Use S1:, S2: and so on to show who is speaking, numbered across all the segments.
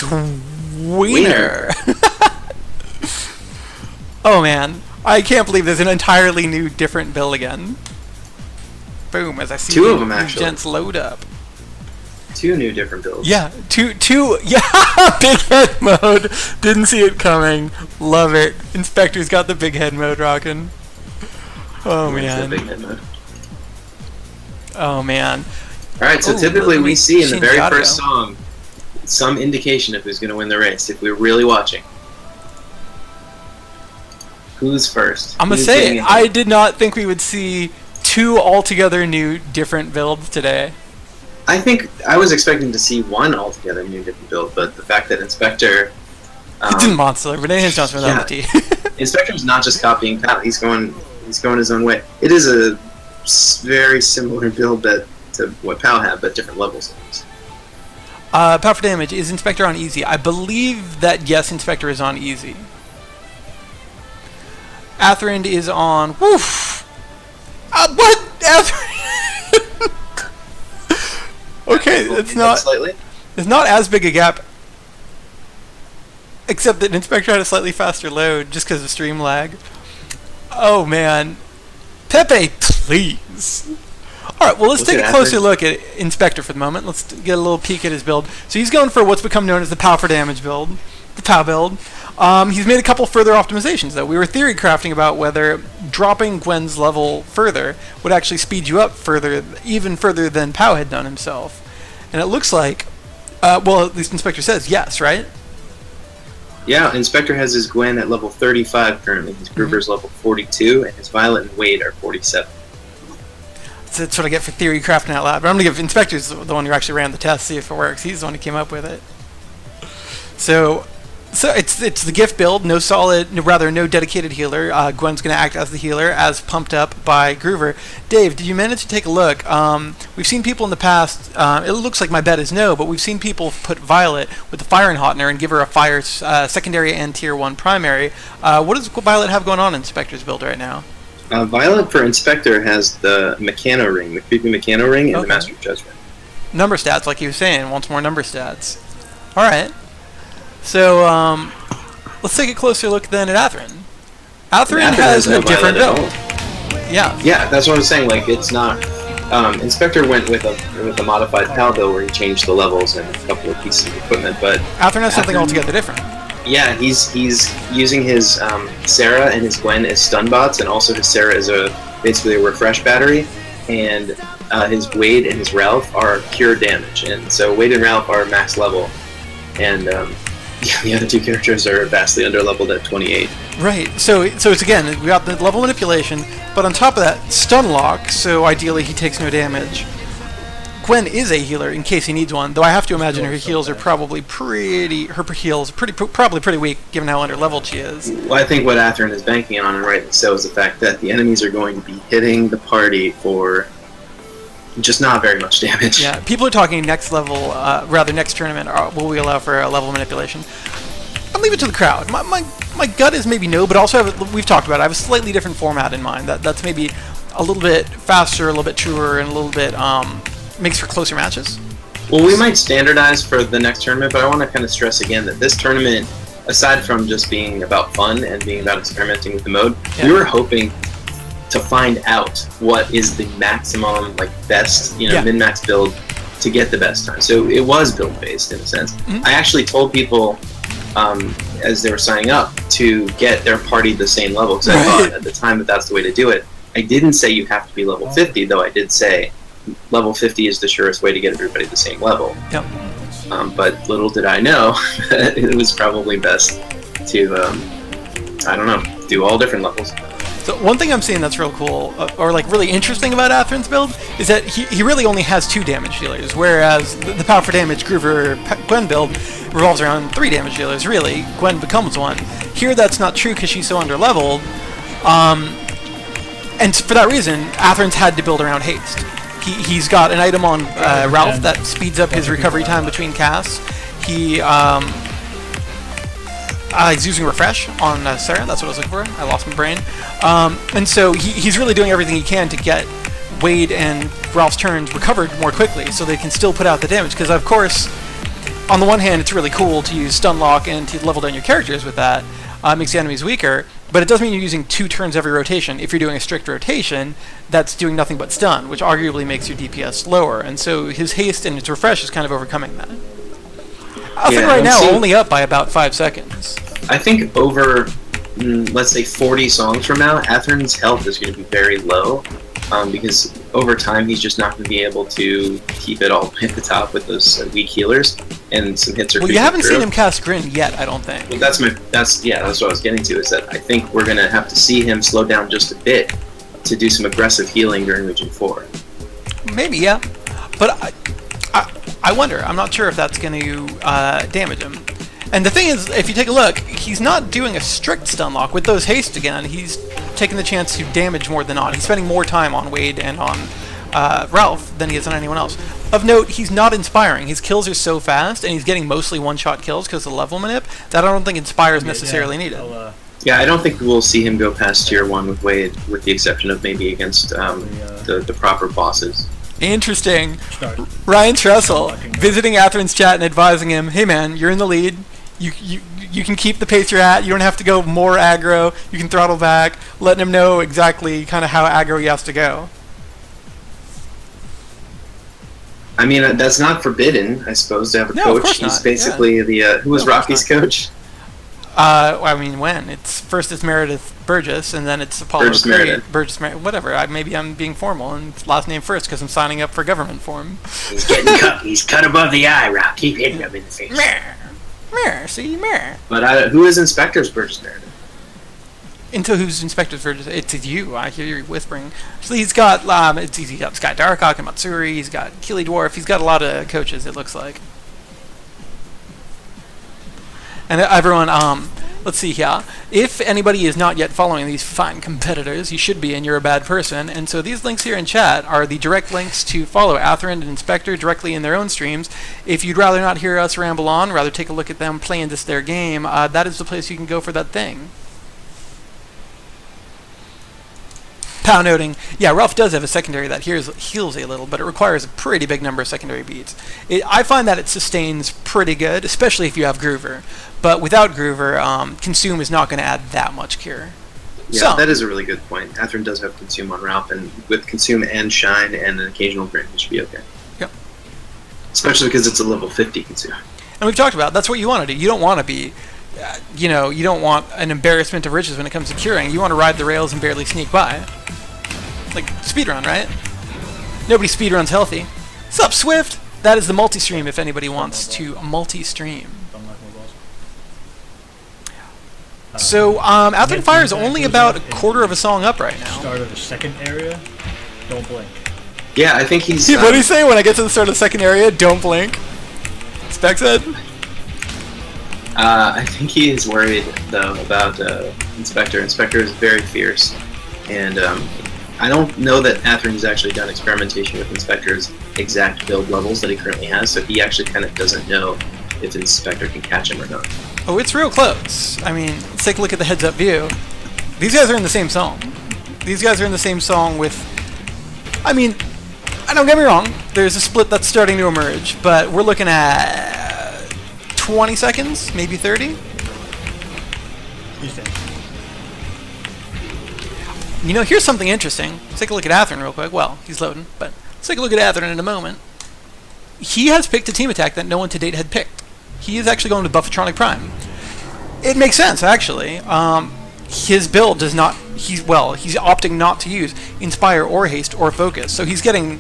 S1: Wiener. Oh man, I can't believe there's an entirely new, different build again. Boom! As I see
S2: two of them actually.
S1: Gents load up.
S2: Two new different builds.
S1: Yeah, two. Yeah, big head mode. Didn't see it coming. Love it. Inspector's got the big head mode rocking. Oh man.
S2: Big head mode?
S1: Oh man.
S2: All right, so typically we see in the very first song some indication of who's going to win the race if we're really watching. Who's first?
S1: I'm gonna say I did not think we would see two altogether new different builds today.
S2: I think I was expecting to see one altogether new different build, but the fact that Inspector
S1: didn't monster, but anything's not for that.
S2: Inspector's not just copying Pal; he's going his own way. It is a very similar build to what Pal had, but different levels.
S1: Power for damage, is Inspector on easy? I believe that yes, Inspector is on easy. Athrend is on. Woof. What? Athrend. Okay, it's not.
S2: Slightly.
S1: It's not as big a gap, except that Inspector had a slightly faster load just because of stream lag. Oh man, Pepe, please. All right, well let's take a closer look at Inspector for the moment. Let's get a little peek at his build. So he's going for what's become known as the Power for damage build, the POW build. He's made a couple further optimizations, though. We were theory crafting about whether dropping Gwen's level further would actually speed you up further, even further than POW had done himself. And it looks like, well, at least Inspector says yes, right?
S2: Yeah, Inspector has his Gwen at level 35 currently. His Gruber's level 42, and his Violet and Wade are 47.
S1: That's what I get for theory crafting out loud. But I'm going to give Inspector's the one who actually ran the test, see if it works. He's the one who came up with it. So it's the gift build, no dedicated healer. Gwen's going to act as the healer, as pumped up by Groover. Dave, did you manage to take a look? We've seen people in the past, it looks like my bet is no, but we've seen people put Violet with the Fire and Hotner and give her a Fire secondary and Tier 1 primary. What does Violet have going on in Inspector's build right now?
S2: Violet for Inspector has the Mechano Ring, the creepy Mechano Ring, and the Master of Judgment.
S1: Number stats, like you were saying, wants more number stats. Alright. So, let's take a closer look then at Athrend. Athrend has a different build. Yeah.
S2: Yeah, that's what I was saying. Like, it's not. Inspector went with a modified PAL build where he changed the levels and a couple of pieces of equipment, but
S1: Athrend has something altogether different.
S2: Yeah, he's using his Sarah and his Gwen as stun bots, and also his Sarah as basically a refresh battery, and his Wade and his Ralph are pure damage, and so Wade and Ralph are max level, and the other two characters are vastly under-leveled at 28.
S1: Right, so it's again, we got the level manipulation, but on top of that, stun lock, so ideally he takes no damage. Gwen is a healer in case he needs one, though I have to imagine her heals are probably pretty weak, given how under-leveled she is.
S2: Well, I think what Athrend is banking on, and rightly so, is the fact that the enemies are going to be hitting the party for just not very much damage.
S1: Yeah, people are talking next level, next tournament, will we allow for a level manipulation? I'll leave it to the crowd. My gut is maybe no, but also we've talked about it. I have a slightly different format in mind. That's maybe a little bit faster, a little bit truer, and a little bit makes for closer matches.
S2: Well, we might standardize for the next tournament, but I want to kind of stress again that this tournament, aside from just being about fun and being about experimenting with the mode, we were hoping to find out what is the maximum, best, min-max build to get the best time. So it was build-based in a sense. Mm-hmm. I actually told people as they were signing up to get their party the same level, because I thought at the time that that's the way to do it. I didn't say you have to be level 50, though I did say level 50 is the surest way to get everybody the same level.
S1: Yep.
S2: But little did I know that it was probably best to, do all different levels.
S1: So one thing I'm seeing that's real cool, or really interesting about Athrend's build, is that he really only has 2 damage dealers, whereas the Power for Damage Groover Gwen build revolves around 3 damage dealers, really. Gwen becomes one. Here that's not true because she's so under-leveled, and for that reason, Athrend's had to build around haste. He's got an item on Ralph that speeds up his recovery time between casts. He's using Refresh on Sarah, that's what I was looking for. I lost my brain. And so he's really doing everything he can to get Wade and Ralph's turns recovered more quickly so they can still put out the damage. Because, of course, on the one hand, it's really cool to use stun lock and to level down your characters with that. Makes the enemies weaker, but it does mean you're using 2 turns every rotation. If you're doing a strict rotation, that's doing nothing but stun, which arguably makes your DPS lower. And so his haste and his refresh is kind of overcoming that. I think right now only up by about 5 seconds.
S2: I think over, let's say 40 songs from now, Atherin's health is going to be very low, because over time he's just not going to be able to keep it all at the top with those weak healers, and some hits are.
S1: Well, you haven't seen him cast Grin yet, I don't think.
S2: Well, that's what I was getting to. Is that I think we're going to have to see him slow down just a bit to do some aggressive healing during Region 4.
S1: Maybe, yeah, but I wonder. I'm not sure if that's going to damage him. And the thing is, if you take a look, he's not doing a strict stun lock. With those haste again, he's taking the chance to damage more than not. He's spending more time on Wade and on Ralph than he is on anyone else. Of note, he's not inspiring. His kills are so fast, and he's getting mostly one-shot kills because of the level manip, that I don't think Inspire is necessarily needed.
S2: Yeah, I don't think we'll see him go past Tier 1 with Wade, with the exception of maybe against the proper bosses.
S1: Interesting. Ryan Tressel visiting Atherin's chat and advising him, hey man, you're in the lead. You can keep the pace you're at. You don't have to go more aggro. You can throttle back, letting him know exactly kind of how aggro he has to go.
S2: I mean, that's not forbidden, I suppose, to have a coach. He's basically the who was Rocky's coach?
S1: I mean, when first it's Meredith Burgess, and then it's Apollo Creed. Burgess Meredith, whatever. Maybe I'm being formal, and it's last name first because I'm signing up for government form.
S3: He's getting cut. He's cut above the eye, Rock. Keep hitting him in the face.
S1: Meh.
S2: But who is Inspector's Burgess Meredith?
S1: Into who's Inspector's Burgess? It's you. I hear you whispering. So he's got he's got Sky Darkhawk and Matsuri. He's got Keely Dwarf. He's got a lot of coaches. It looks like. And everyone, let's see here. If anybody is not yet following these fine competitors, you should be, and you're a bad person. And so these links here in chat are the direct links to follow Atherin and Inspector directly in their own streams. If you'd rather not hear us ramble on, rather take a look at them playing their game, that is the place you can go for that thing. Pow noting, yeah, Ralph does have a secondary that heals a little, but it requires a pretty big number of secondary beats. I find that it sustains pretty good, especially if you have Groover. But without Groover, Consume is not going to add that much cure.
S2: Yeah, that is a really good point. Atherin does have Consume on Ralph, and with Consume and Shine and an occasional Grin, it should be okay.
S1: Yep.
S2: Especially because it's a level 50 Consume.
S1: And we've talked about, that's what you want to do. You don't want to be, you don't want an embarrassment of riches when it comes to curing. You want to ride the rails and barely sneak by. Like speedrun, right? Nobody speedruns healthy. What's up, Swift? That is the multi-stream if anybody wants to multi-stream. So, Atherin Fire is only about a quarter of a song up right now.
S4: Start of the second area, don't blink.
S2: Yeah, I think he's...
S1: What do you say when I get to the start of the second area? Don't blink. Spec said?
S2: I think he is worried, though, about Inspector. Inspector is very fierce, and I don't know that Atherin has actually done experimentation with Inspector's exact build levels that he currently has, so he actually kind of doesn't know if Inspector can catch him or not.
S1: Oh, it's real close. I mean, let's take a look at the heads-up view. These guys are in the same song. These guys are in the same song with... I mean, don't get me wrong, there's a split that's starting to emerge, but we're looking at 20 seconds, maybe 30? You know, here's something interesting. Let's take a look at Atherin real quick. Well, he's loading, but let's take a look at Atherin in a moment. He has picked a team attack that no one to date had picked. He is actually going to Buffatronic Prime. It makes sense, actually. His build does not... he's opting not to use Inspire or Haste or Focus. So he's getting...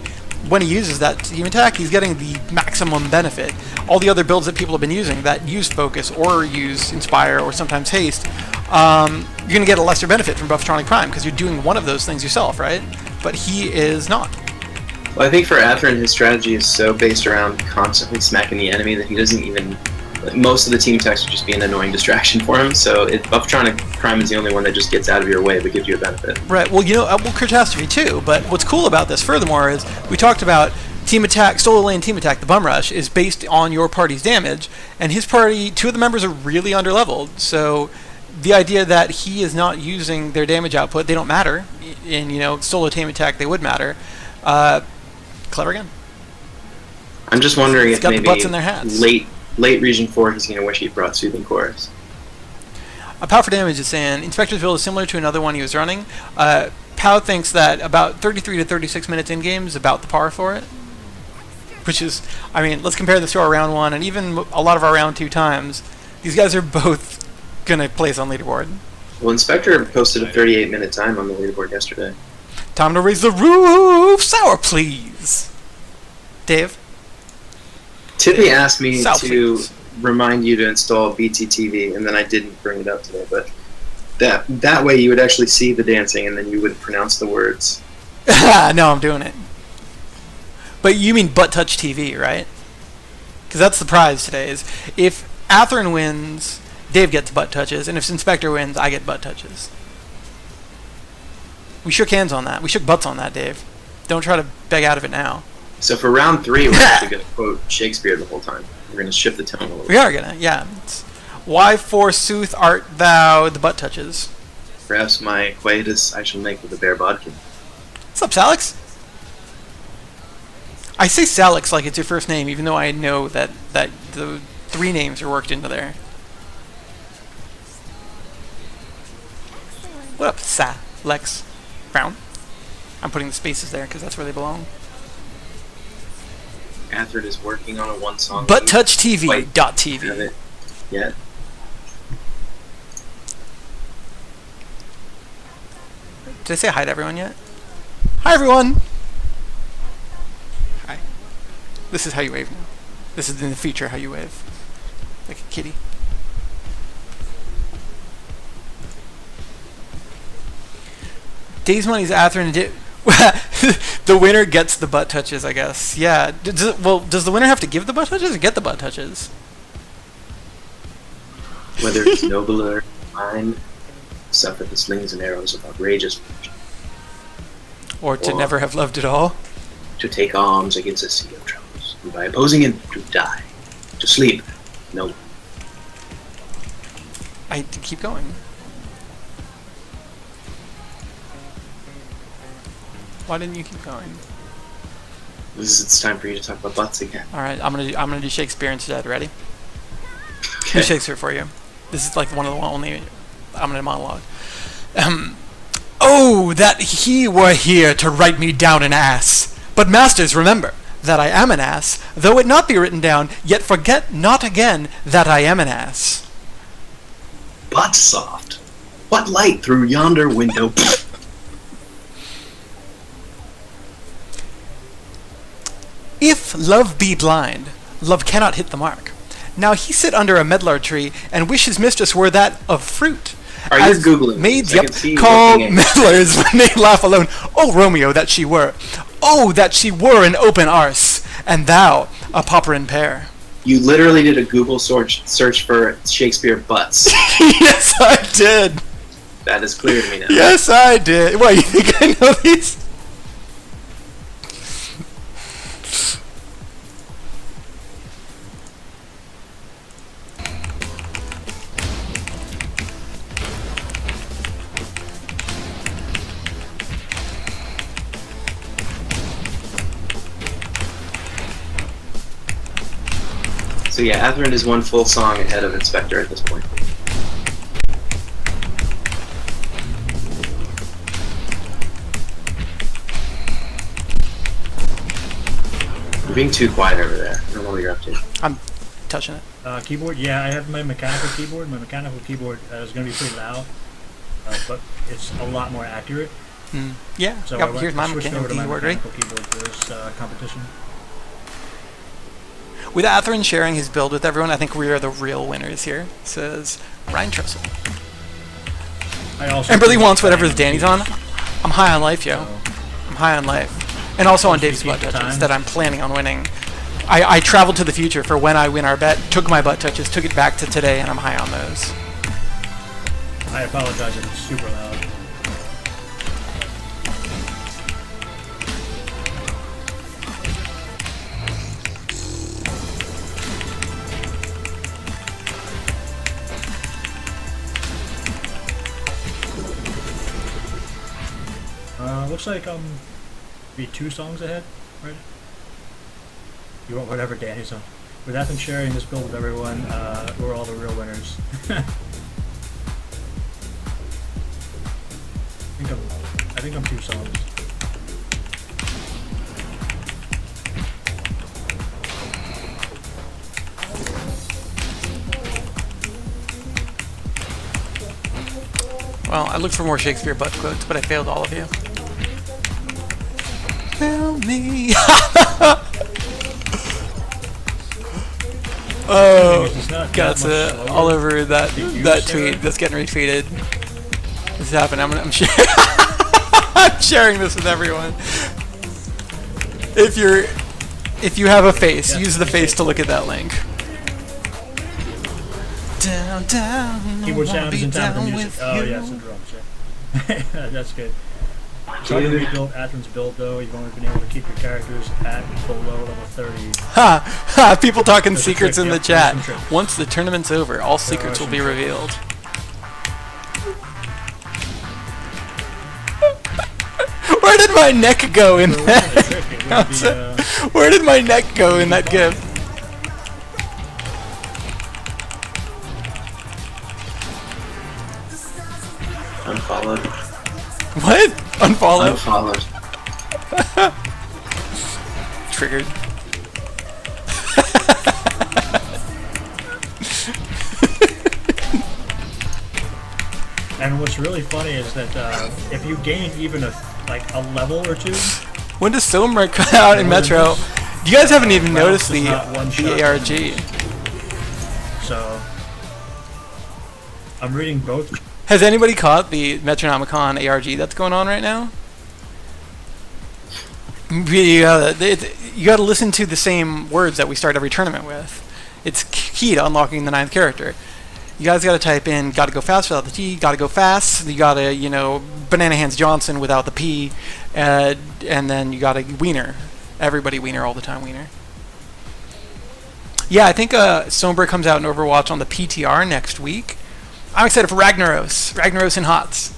S1: when he uses that team attack, he's getting the maximum benefit. All the other builds that people have been using that use Focus or use Inspire or sometimes Haste, you're going to get a lesser benefit from Buffatronic Prime because you're doing one of those things yourself, right? But he is not.
S2: Well, I think for Atherin, his strategy is so based around constantly smacking the enemy that he doesn't even... most of the team attacks would just be an annoying distraction for him, so Buffatronic Prime is the only one that just gets out of your way but gives you a benefit.
S1: Right, well, Catastrophe too, but what's cool about this, furthermore, is we talked about team attack, solo lane team attack, the Bum Rush, is based on your party's damage, and his party, 2 of the members are really underleveled, so the idea that he is not using their damage output, they don't matter. In, solo team attack, they would matter. Clever again.
S2: I'm just wondering if
S1: got
S2: maybe
S1: the butts in their hats.
S2: late late Region 4, he's going to wish he brought Soothing Chorus.
S1: Pow for Damage is saying, Inspector's Build is similar to another one he was running. Pow thinks that about 33 to 36 minutes in-game is about the par for it. Which is, I mean, let's compare this to our round 1 and even a lot of our round 2 times. These guys are both going to place on leaderboard.
S2: Well, Inspector posted a 38-minute time on the leaderboard yesterday.
S1: Time to raise the roof! Sour, please! Dave?
S2: Tippy asked me
S1: South,
S2: to
S1: please.
S2: remind you to install BTTV, and then I didn't bring it up today, but that way you would actually see the dancing, and then you would pronounce the words.
S1: No, I'm doing it. But you mean Butt Touch TV, right? Because that's the prize today, is if Atherin wins, Dave gets butt touches, and if Inspector wins, I get butt touches. We shook hands on that. We shook butts on that, Dave. Don't try to beg out of it now.
S2: So for round 3, we're actually going to quote Shakespeare the whole time. We're going to shift the tone a little bit.
S1: We are gonna, yeah. Why forsooth art thou the butt touches?
S2: Perhaps my quietus I shall make with a bare bodkin.
S1: What's up, Salix? I say Salix like it's your first name, even though I know that the 3 names are worked into there. What up, Sa-Lex Brown? I'm putting the spaces there because that's where they belong.
S2: Atherin is working on a one-song.
S1: ButtTouchTV.tv.
S2: Have it yet.
S1: Did I say hi to everyone yet? Hi, everyone! Hi. This is how you wave now. This is in the feature how you wave. Like a kitty. Days Money's Atherin. The winner gets the butt touches, I guess. Yeah. Does the winner have to give the butt touches or get the butt touches?
S2: Whether it's nobler mind, suffer the slings and arrows of outrageous,
S1: Or to never have loved at all?
S2: to take arms against a sea of troubles, and by opposing it, to die, to sleep, no.
S1: I keep going. Why didn't you keep going?
S2: It's time for you to talk about butts again.
S1: All right, I'm gonna do Shakespeare instead. Ready?
S2: Okay.
S1: Do Shakespeare for you. This is like one of the only. I'm gonna monologue. Oh, that he were here to write me down an ass! But masters, remember that I am an ass, though it not be written down. Yet forget not again that I am an ass.
S2: Butt soft. What light through yonder window?
S1: If love be blind, love cannot hit the mark. Now he sit under a medlar tree and wish his mistress were that of fruit.
S2: Are you Googling
S1: Maids,
S2: this? I can see you
S1: call
S2: looking at-
S1: medlars when they laugh alone. Oh, Romeo, that she were. Oh, that she were an open arse, and thou a popperin pear.
S2: You literally did a Google search for Shakespeare butts.
S1: Yes, I did.
S2: That is clear to me now.
S1: Yes, I did. What, you think I know these?
S2: So yeah, Atherin is one full song ahead of Inspector at this point. You're being too quiet over there. I don't know what you're up to.
S1: I'm touching it.
S4: Keyboard, yeah, I have my mechanical keyboard. My mechanical keyboard is going to be pretty loud, but it's a lot more accurate.
S1: Yeah,
S4: So
S1: yep, here's my
S4: switched
S1: mechanical
S4: over to my
S1: keyboard, right?
S4: mechanical keyboard for this competition.
S1: With Atherin sharing his build with everyone, I think we are the real winners here, says Ryan Trussell.
S4: I also
S1: Emberly wants whatever
S4: time
S1: Danny's on. I'm high on life, yo.
S4: So,
S1: I'm high on life. And also on
S4: Once you
S1: Dave's
S4: keep
S1: butt
S4: the
S1: touches
S4: time.
S1: that I'm planning on winning. I traveled to the future for when I win our bet, took my butt touches, took it back to today, and I'm high on those.
S4: I apologize if it's super loud. Looks like be 2 songs ahead, right? You want whatever Danny's on. With Athens sharing this build with everyone, we're all the real winners. I think I'm 2 songs.
S1: Well, I looked for more Shakespeare butt quotes, but I failed all of you. Fail me. Oh, got all over that tweet that's getting retweeted. This happened. I'm I'm sharing this with everyone. If you have a face, use the face to look at that link. Down, down.
S4: Keyboard sound is in time for music. Oh yeah, some drums. Yeah. That's good. Try to rebuild Athens build though. You've only been able to keep your characters at below level 30.
S1: Ha! Ha! People talking secrets in the chat. Once the tournament's over, all secrets will be revealed. Where did my neck go in that? Where did my neck go in that GIF?
S2: Unfollowed.
S1: What? Unfollow?
S2: Unfollowed.
S1: Triggered.
S4: And what's really funny is that if you gain even a level or 2.
S1: When does Silmer come out in Metro? You guys haven't even noticed the ARG.
S4: So I'm reading both.
S1: Has anybody caught the Metronomicon ARG that's going on right now? You gotta listen to the same words that we start every tournament with. It's key to unlocking the 9th character. You guys gotta type in "gotta go fast" without the T, "gotta go fast." You gotta, Banana Hands Johnson without the P, and then you gotta Wiener. Everybody Wiener all the time, Wiener. Yeah, I think Sombra comes out in Overwatch on the PTR next week. I'm excited for Ragnaros and HOTS.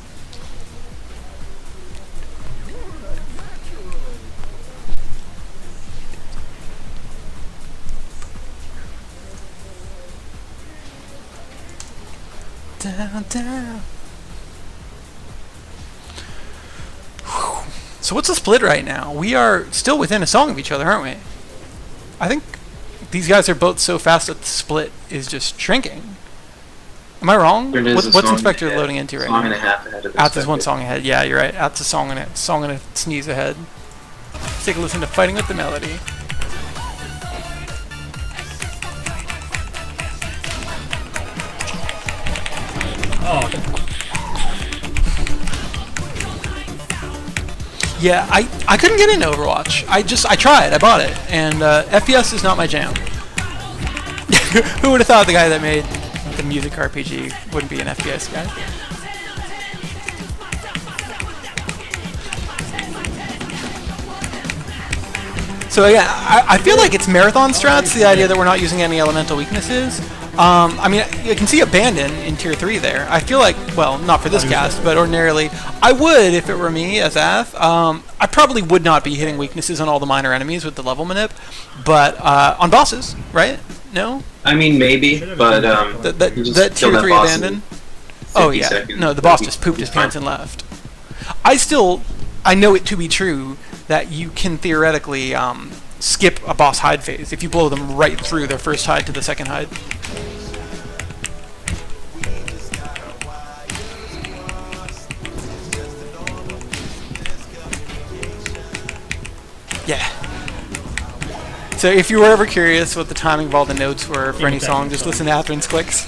S1: Down, down. So what's the split right now? We are still within a song of each other, aren't we? I think these guys are both so fast that the split is just shrinking. Am I wrong? What's Inspector loading into right now?
S2: Song and a half ahead of
S1: At's is 1 song ahead. Yeah, you're right. At's a song and a sneeze ahead. Let's take a listen to Fighting with the Melody.
S4: Oh.
S1: Yeah, I couldn't get into Overwatch. I tried. I bought it, and FPS is not my jam. Who would have thought the guy that made the music RPG wouldn't be an FPS guy? So yeah, I feel like it's marathon strats, the idea that we're not using any elemental weaknesses. I mean, you can see Abandon in Tier 3 there. I feel like, well, not for this cast, but ordinarily, I would if it were me as Ath. I probably would not be hitting weaknesses on all the minor enemies with the level manip, but on bosses, right? No?
S2: I mean, maybe, but
S1: that Tier 3 Abandon? Oh yeah,
S2: seconds,
S1: no, the boss just pooped his pants and left. I know it to be true that you can theoretically skip a boss hide phase if you blow them right through their first hide to the second hide. Yeah. So if you were ever curious what the timing of all the notes were for any song, just listen to Atherin's clicks.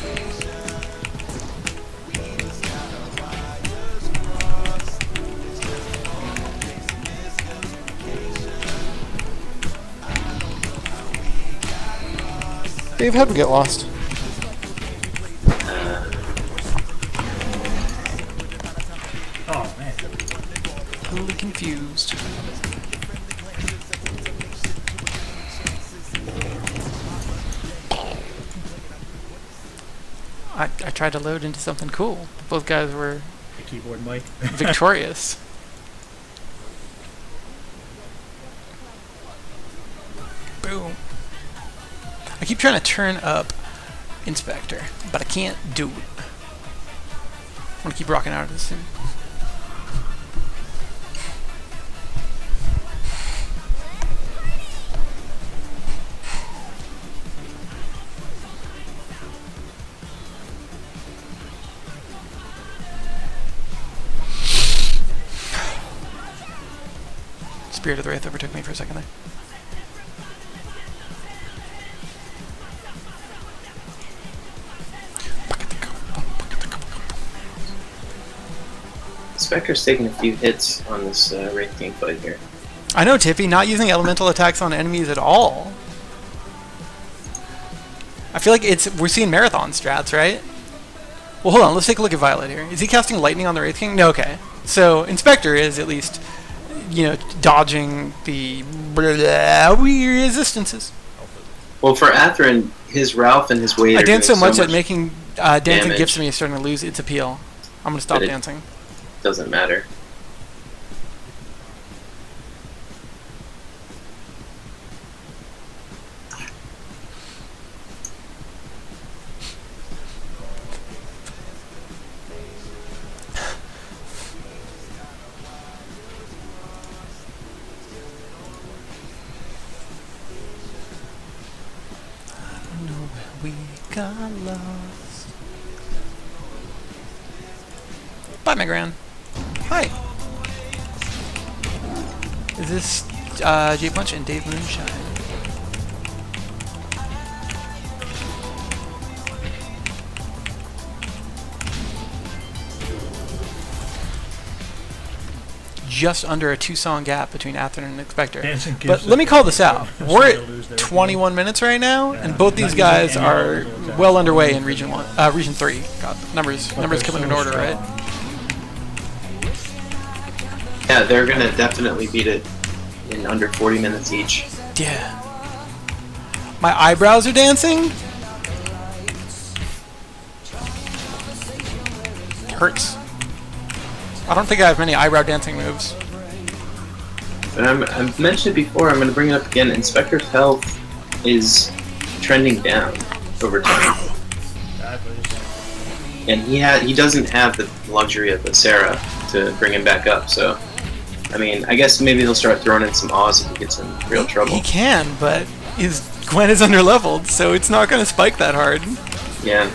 S1: Dave, how'd we get lost?
S4: Oh man.
S1: Totally confused. I tried to load into something cool. Both guys were
S4: The keyboard mic.
S1: victorious. Boom. I keep trying to turn up Inspector, but I can't do it. I'm gonna keep rocking out of this thing. Spirit of the Wraith overtook me for a second there.
S2: Spectre's taking a few hits on this Wraith King fight here.
S1: I know, Tiffy, not using elemental attacks on enemies at all. I feel like we're seeing marathon strats, right? Well, hold on, let's take a look at Violet here. Is he casting lightning on the Wraith King? No, okay. So, Inspector is at least, dodging the resistances.
S2: Well, for Atherin, his Ralph and his Wade
S1: I
S2: are
S1: dance so
S2: doing
S1: much that making dancing
S2: damage.
S1: gifts me is starting to lose its appeal. I'm gonna stop
S2: But
S1: dancing.
S2: Doesn't matter.
S1: We got lost. Bye, my gran. Hi. Is this J Punch and Dave Moonshine? Just under a 2-song gap between Atherin and Inspector. But let me call this out. We're at 21 minutes right now, and both these guys are well underway in Region 3. God, numbers coming in order, right?
S2: Yeah, they're gonna definitely beat it in under 40 minutes each.
S1: Yeah. My eyebrows are dancing. Hurts. I don't think I have many eyebrow dancing moves.
S2: But I've mentioned it before, I'm going to bring it up again. Inspector's health is trending down over time. And he doesn't have the luxury of the Sarah to bring him back up, so... I mean, I guess maybe he'll start throwing in some Oz if he gets in real trouble.
S1: He can, but Gwen is underleveled, so it's not going to spike that hard.
S2: Yeah.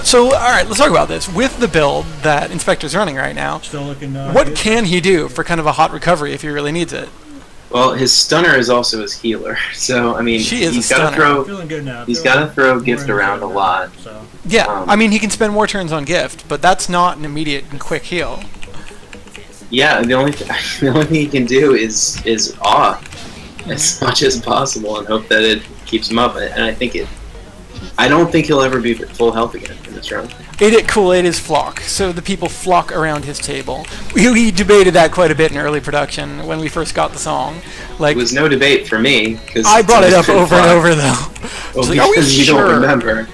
S1: So, alright, let's talk about this. With the build that Inspector's running right now,
S4: Still looking,
S1: what can he do for kind of a hot recovery if he really needs it?
S2: Well, his stunner is also his healer, so I mean, he's got to throw gift around a lot.
S4: So.
S1: Yeah, I mean, he can spend more turns on gift, but that's not an immediate and quick heal.
S2: Yeah, the only thing he can do is awe as much as possible and hope that it keeps him up. And I don't think he'll ever be at full health again in this run.
S1: Kool-Aid is flock, so the people flock around his table. We debated that quite a bit in early production when we first got the song. Like,
S2: it was no debate for me because
S1: I brought it up over and over though.
S2: Well,
S1: like,
S2: because you don't remember.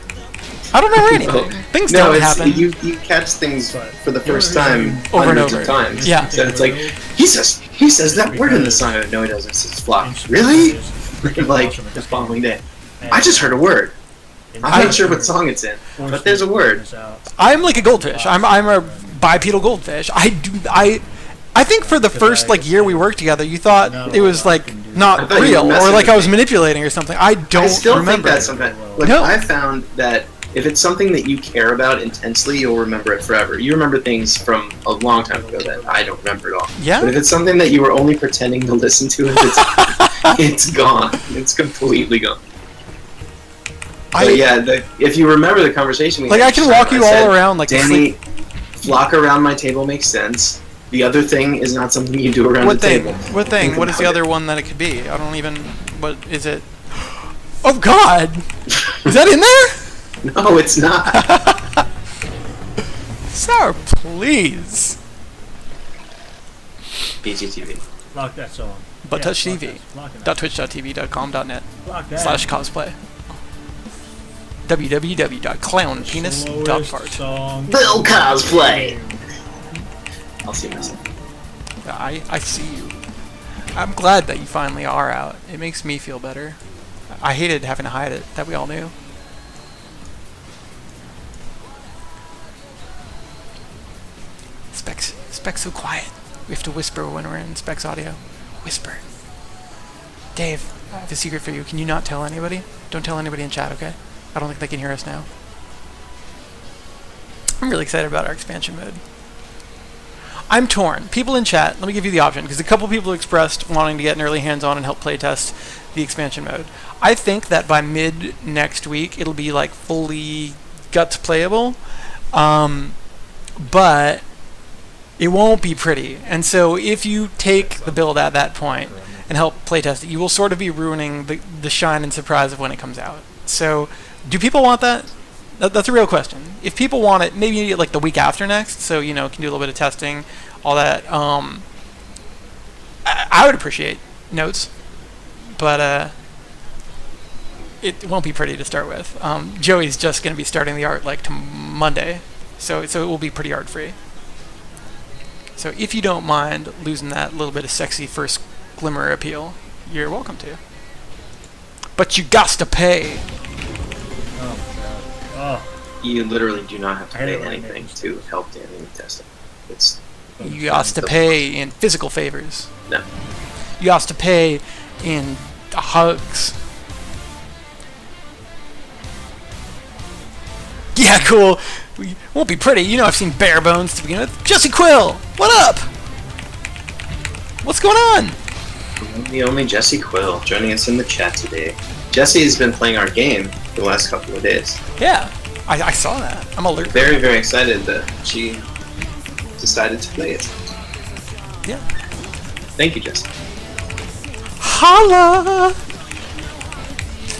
S1: I don't remember anything. Things don't happen.
S2: You catch things for the first time
S1: over and
S2: hundreds
S1: over.
S2: of times.
S1: Yeah.
S2: So it's like he says that word in the song. No, he doesn't. It says flock. Really? Like the following day, I just heard a word. I'm not sure what song it's in, but there's a word.
S1: I'm like a goldfish. I'm a bipedal goldfish. I think for the first year we worked together, you thought it was not real or like I was manipulating or something. I still
S2: think
S1: remember.
S2: that sometimes.
S1: No.
S2: I found that if it's something that you care about intensely, you'll remember it forever. You remember things from a long time ago that I don't remember at all.
S1: Yeah.
S2: But if it's something that you were only pretending to listen to, it's gone. It's completely gone. If you remember the conversation,
S1: I can walk you all around
S2: Danny, flock around my table makes sense. The other thing is not something you do around the table.
S1: What thing? What is the other one that it could be? I don't even. What is it? Oh God! Is that in there?
S2: No, it's not.
S1: Sir, please.
S2: BGTV.
S4: Lock that song.
S1: But Touch TV. .twitch.tv.com.net/cosplay. www.clownpenis.fart.
S3: Bill Cosplay.
S2: I'll see myself.
S1: I see you. I'm glad that you finally are out. It makes me feel better. I hated having to hide it. That we all knew. Spec's so quiet. We have to whisper when we're in Spec's audio. Whisper. Dave, I have a secret for you. Can you not tell anybody? Don't tell anybody in chat, okay? I don't think they can hear us now. I'm really excited about our expansion mode. I'm torn. People in chat, let me give you the option, because a couple people expressed wanting to get an early hands-on and help playtest the expansion mode. I think that by mid next week, it'll be like fully guts playable, but it won't be pretty. And so if you take the build at that point and help playtest it, you will sort of be ruining the shine and surprise of when it comes out. So do people want that? That's a real question. If people want it, maybe like the week after next, so you know, can do a little bit of testing, all that. I would appreciate notes, but it won't be pretty to start with. Joey's just going to be starting the art like Monday, so it will be pretty art free. So if you don't mind losing that little bit of sexy first glimmer appeal, you're welcome to. But you got to pay.
S2: You literally do not have to pay anything to help Danny with testing.
S1: You got to pay in physical favors.
S2: No.
S1: You got to pay in hugs. Yeah, cool. We won't be pretty. You know, I've seen bare bones to begin with. Jesse Quill, what up? What's going on?
S2: The only Jesse Quill joining us in the chat today. Jesse has been playing our game for the last couple of days.
S1: Yeah, I saw that. I'm alert.
S2: Very, very excited that she decided to play it.
S1: Yeah.
S2: Thank you, Jesse.
S1: Holla!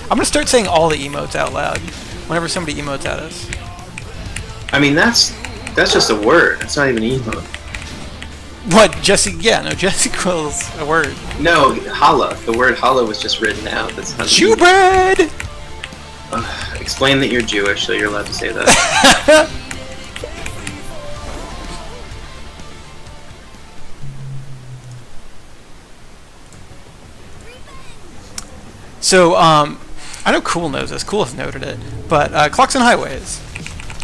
S1: I'm gonna start saying all the emotes out loud whenever somebody emotes at us.
S2: I mean, that's just a word. That's not even an emote.
S1: What, Jesse? Yeah, no, Jesse Quill's a word.
S2: No, holla. The word holla was just written out. That's not.
S1: Jew bread!
S2: Explain that you're Jewish, so you're allowed to say that.
S1: So, I know Cool knows this. Cool has noted it. But, Clocks and Highways.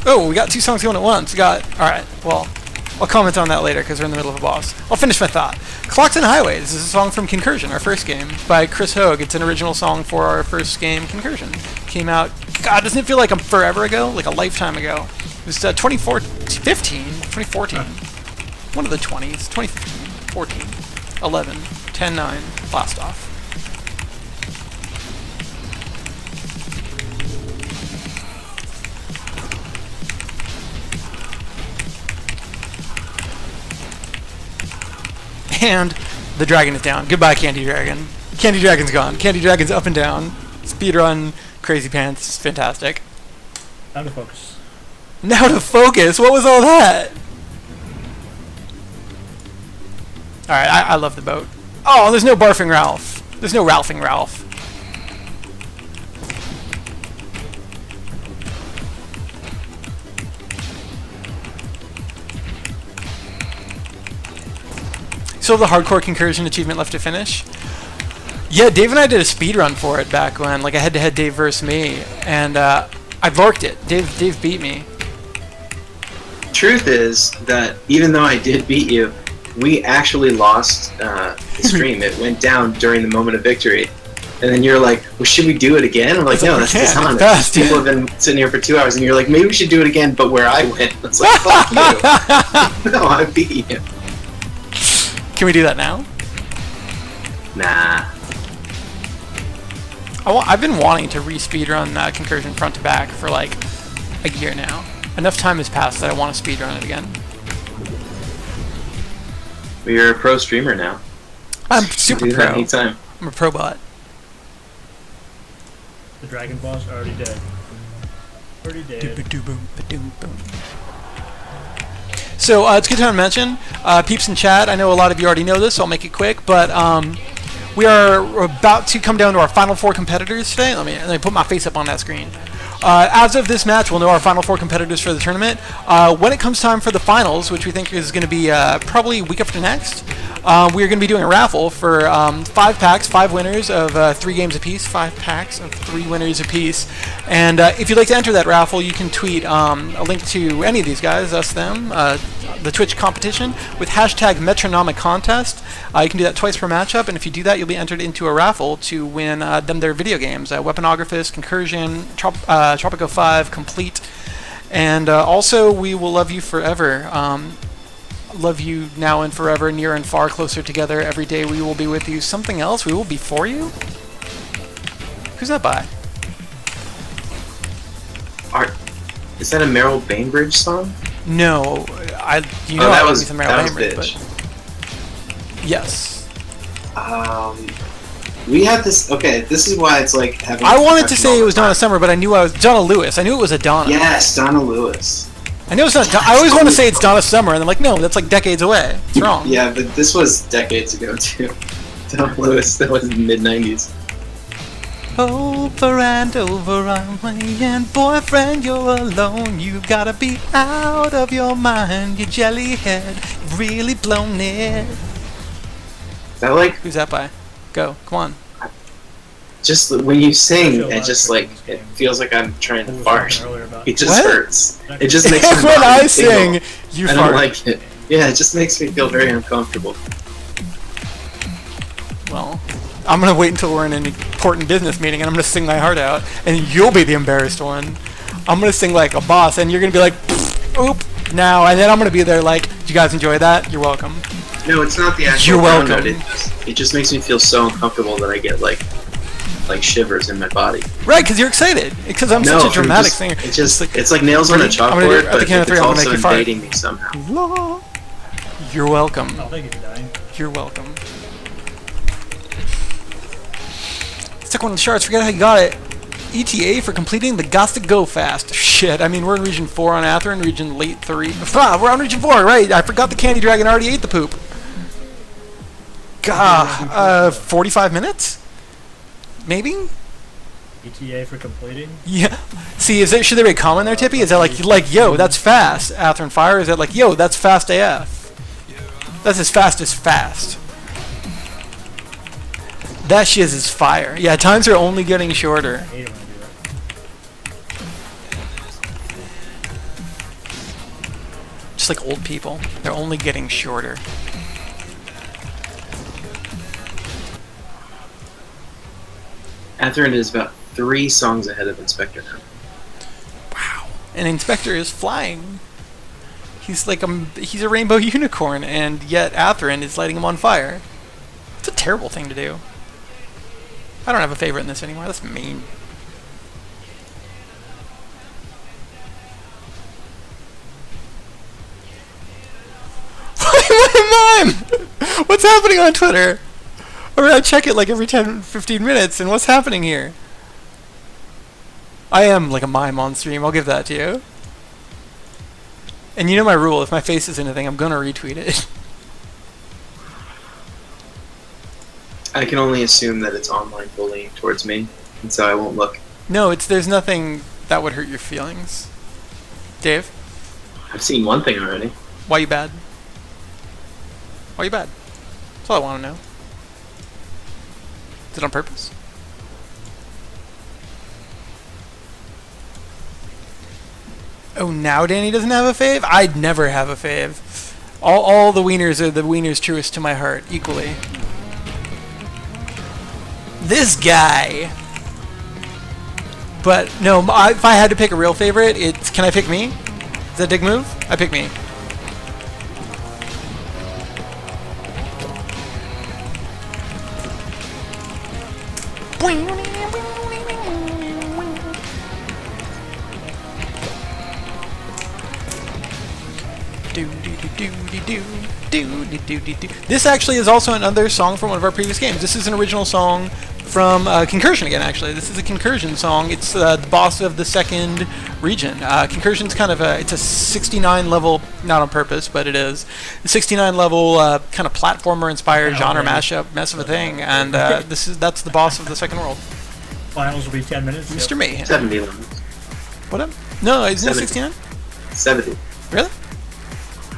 S1: Oh, we got two songs going at once. We got... Alright, well, I'll comment on that later because we're in the middle of a boss. I'll finish my thought. Clocks and Highways is a song from Concursion, our first game, by Chris Hogue. It's an original song for our first game, Concursion. Came out... God, doesn't it feel like forever ago? Like a lifetime ago. It was 2014. One of the 20s. 2015, 14, 11, 10, 9, blast off. And the dragon is down. Goodbye, Candy Dragon. Candy Dragon's gone. Candy Dragon's up and down. Speedrun, crazy pants, fantastic.
S4: Now to focus.
S1: Now to focus? What was all that? Alright, I love the boat. Oh, there's no barfing Ralph. There's no Ralphing Ralph. Still the hardcore Concursion achievement left to finish. Yeah, Dave and I did a speed run for it back when, like a head-to-head Dave versus me, and I larked it. Dave beat me.
S2: Truth is that even though I did beat you, we actually lost the stream. It went down during the moment of victory, and then you're like, "Well, should we do it again?" I'm like, "No, that's dishonest." People have been sitting here for 2 hours, and you're like, "Maybe we should do it again," but where I went, it's like, "Fuck you!" No, I beat you.
S1: Can we do that now?
S2: Nah.
S1: I've been wanting to re-speedrun Concursion front to back for like a year now. Enough time has passed that I want to speedrun it again.
S2: Well, you're a pro streamer now.
S1: I'm super
S2: do
S1: pro.
S2: That anytime.
S1: I'm a pro bot.
S4: The dragon boss already dead. Already dead.
S1: So it's a good time to mention, peeps in chat, I know a lot of you already know this, so I'll make it quick, but we are about to come down to our final 4 competitors today. Let me put my face up on that screen. As of this match, we'll know our final 4 competitors for the tournament. When it comes time for the finals, which we think is going to be probably week after next, we're going to be doing a raffle for 5 packs, 5 winners of 3 games apiece, 5 packs of 3 winners apiece. And if you'd like to enter that raffle, you can tweet a link to any of these guys, us, them, the Twitch competition with hashtag Metronomicon contest. You can do that twice per matchup, and if you do that, you'll be entered into a raffle to win their video games, Weaponographist, Concursion, Tropico 5, Complete, and also We Will Love You Forever. Love you now and forever, near and far, closer together. Every day we will be with you. Something else, we will be for you? Who's that by?
S2: Is that a Meryl Bainbridge song?
S1: No,
S2: that was
S1: Bainbridge,
S2: Bitch.
S1: But yes.
S2: We had this. Okay, this is why it's like having.
S1: I wanted to say it was Donna Summer, but I knew I was Donna Lewis. I knew it was a Donna.
S2: Yes, Donna Lewis.
S1: I know it's not. I always want to say it's Donna Summer, and I'm like, no, that's like decades away. It's wrong.
S2: Yeah, but this was decades ago too. Donna Lewis. That was mid '90s.
S1: Over and over I'm playing, boyfriend, you're alone. You gotta be out of your mind, you jellyhead. You've really blown it.
S2: Is that like?
S1: Who's that by? Go, come on.
S2: Just when you sing, it just like it feels like I'm trying to fart. It just hurts. It just makes me.
S1: When I sing, you
S2: I
S1: fart.
S2: don't like it. Yeah, it just makes me feel very uncomfortable.
S1: Well, I'm gonna wait until we're in an important business meeting, and I'm gonna sing my heart out, and you'll be the embarrassed one. I'm gonna sing like a boss, and you're gonna be like, oop, now, and then I'm gonna be there like, did you guys enjoy that? You're welcome.
S2: No, it's not the actual.
S1: You're welcome.
S2: It just makes me feel so uncomfortable that I get like shivers in my body.
S1: Right, because you're excited. Because I'm such a dramatic singer.
S2: It's like nails on a chalkboard, but it's also invading me somehow.
S1: You're welcome.
S4: Oh, thank you for dying.
S1: You're welcome. Stuck one of the charts. Forget how you got it. ETA for completing the Gots Go Fast. Shit, I mean, we're in Region 4 on Atherin, Region late 3. We're on Region 4, right. I forgot the Candy Dragon already ate the poop. God, 45 minutes? Maybe?
S4: ETA for completing?
S1: Yeah. See, should there be a comment there, Tippy? Is that like, yo, that's fast, Atherin Fire? Is that like, yo, that's fast AF? That's as fast as fast. That shiz is fire. Yeah, times are only getting shorter.
S4: I hate it when I do that.
S1: Just like old people. They're only getting shorter.
S2: Atherin is about 3 songs ahead of Inspector now.
S1: Wow. And Inspector is flying. He's like he's a rainbow unicorn, and yet Atherin is lighting him on fire. It's a terrible thing to do. I don't have a favorite in this anymore. That's mean. Mime! What's happening on Twitter? I check it like every 10-15 minutes, and what's happening here? I am like a mime on stream, I'll give that to you. And you know my rule, if my face is anything, I'm gonna retweet it.
S2: I can only assume that it's online bullying towards me, and so I won't look.
S1: No, there's nothing that would hurt your feelings. Dave?
S2: I've seen one thing already.
S1: Why you bad? Why you bad? That's all I want to know. Is it on purpose? Oh, now Danny doesn't have a fave? I'd never have a fave. All the wieners are the wieners truest to my heart, equally. This guy! But, no, if I had to pick a real favorite, can I pick me? Is that a dick move? I pick me. This actually is also another song from one of our previous games. This is an original song from Concursion again, actually. This is a Concursion song. It's the boss of the second region. Concursion's kind of it's a 69 level, not on purpose, but it is. A 69 level kind of platformer-inspired genre mashup mess of a thing, and that's the boss of the second world.
S4: Finals will be 10 minutes.
S1: Mr. Mayhem.
S2: 70 levels.
S1: What up? No, isn't it 69?
S2: 70.
S1: Really?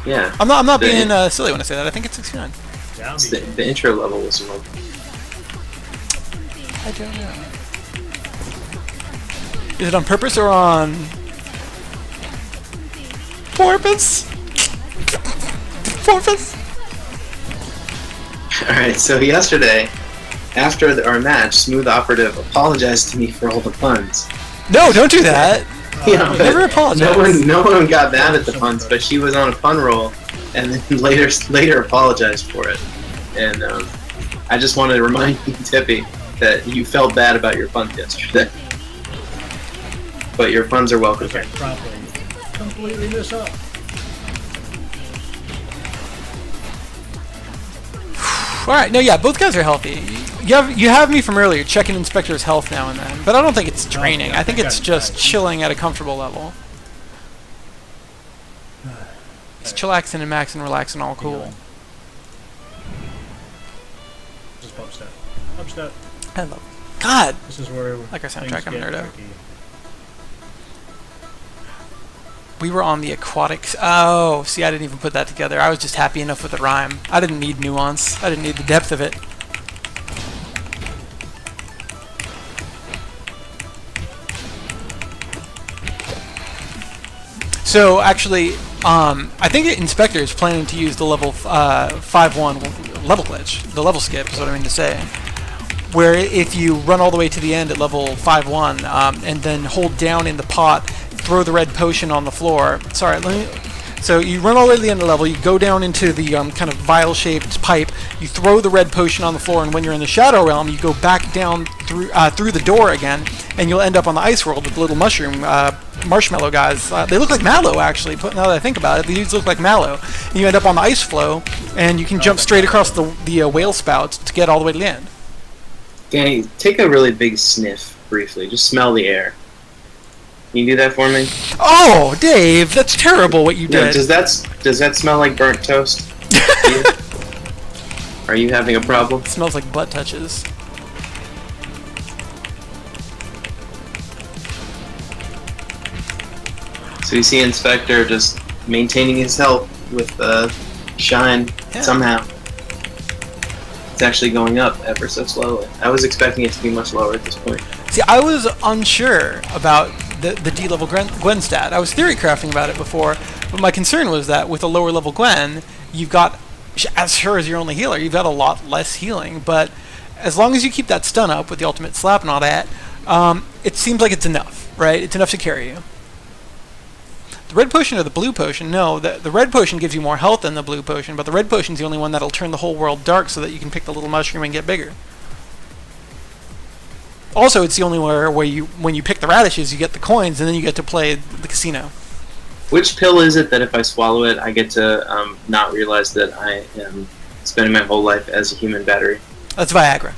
S2: Yeah.
S1: I'm not being silly when I say that. I think it's 69.
S2: The intro level was one.
S1: I don't know. Is it on purpose or on porpoise? Porpoise?
S2: Alright, so yesterday, after our match, Smooth Operative apologized to me for all the puns.
S1: No, don't do that.
S2: Yeah,
S1: Never apologize.
S2: No one got mad at the puns, but she was on a pun roll, and then later apologized for it. And I just wanted to remind you, Tippy, that you felt bad about your puns yesterday. But your puns are welcome.
S4: Okay, properly. Completely miss up.
S1: Alright, no, yeah, both guys are healthy. You have me from earlier checking Inspector's health now and then, but I don't think it's draining. I think it's just chilling at a comfortable level. It's chillaxing and maxing, relaxing, all cool.
S4: Just bump step. Bump step.
S1: Hello. God!
S4: This is where
S1: Like our soundtrack, I'm a nerd out.
S4: tricky.
S1: We were on the aquatics. Oh, see, I didn't even put that together. I was just happy enough with the rhyme. I didn't need nuance. I didn't need the depth of it. So, actually, I think Inspector is planning to use the level 5-1 level glitch. The level skip is what I mean to say. Where if you run all the way to the end at level 5-1 and then hold down in the pot, throw the red potion on the floor. Sorry, so you run all the way to the end of the level, you go down into the kind of vial-shaped pipe, you throw the red potion on the floor, and when you're in the Shadow Realm, you go back down through the door again, and you'll end up on the ice world with the little marshmallow guys. They look like Mallow, actually, now that I think about it. These look like Mallow. And you end up on the ice floe, and you can jump straight across the whale spouts to get all the way to the end.
S2: Danny, take a really big sniff, briefly. Just smell the air. Can you do that for me?
S1: Oh, Dave, that's terrible what you did.
S2: No, does that smell like burnt toast? Are you having a problem?
S1: It smells like butt touches.
S2: So you see Inspector just maintaining his health with shine somehow. It's actually going up ever so slowly. I was expecting it to be much lower at this point.
S1: See, I was unsure about the D-level Gwen stat. I was theory crafting about it before, but my concern was that with a lower level Gwen, you've got, as sure as your only healer, you've got a lot less healing, but as long as you keep that stun up with the ultimate slap and all that, it seems like it's enough, right? It's enough to carry you. The red potion or the blue potion? No, the red potion gives you more health than the blue potion, but the red potion's the only one that'll turn the whole world dark so that you can pick the little mushroom and get bigger. Also, it's the only where when you pick the radishes, you get the coins, and then you get to play the casino.
S2: Which pill is it that if I swallow it, I get to not realize that I am spending my whole life as a human battery?
S1: That's Viagra.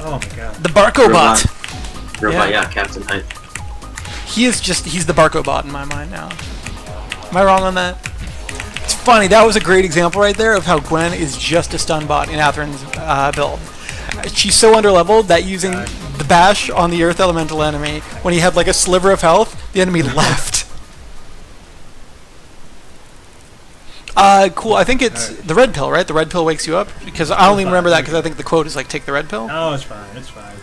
S4: Oh my god.
S1: The Barcobot.
S2: Robot, yeah, Captain Height.
S1: He's the Barcobot in my mind now. Am I wrong on that? It's funny, that was a great example right there of how Gwen is just a stun bot in Atherin's build. She's so underleveled that using the bash on the Earth Elemental enemy, when he had like a sliver of health, the enemy left. Cool, I think it's the red pill, right? The red pill wakes you up? Because I only remember that because I think the quote is like, take the red pill.
S4: Oh, it's fine, it's fine.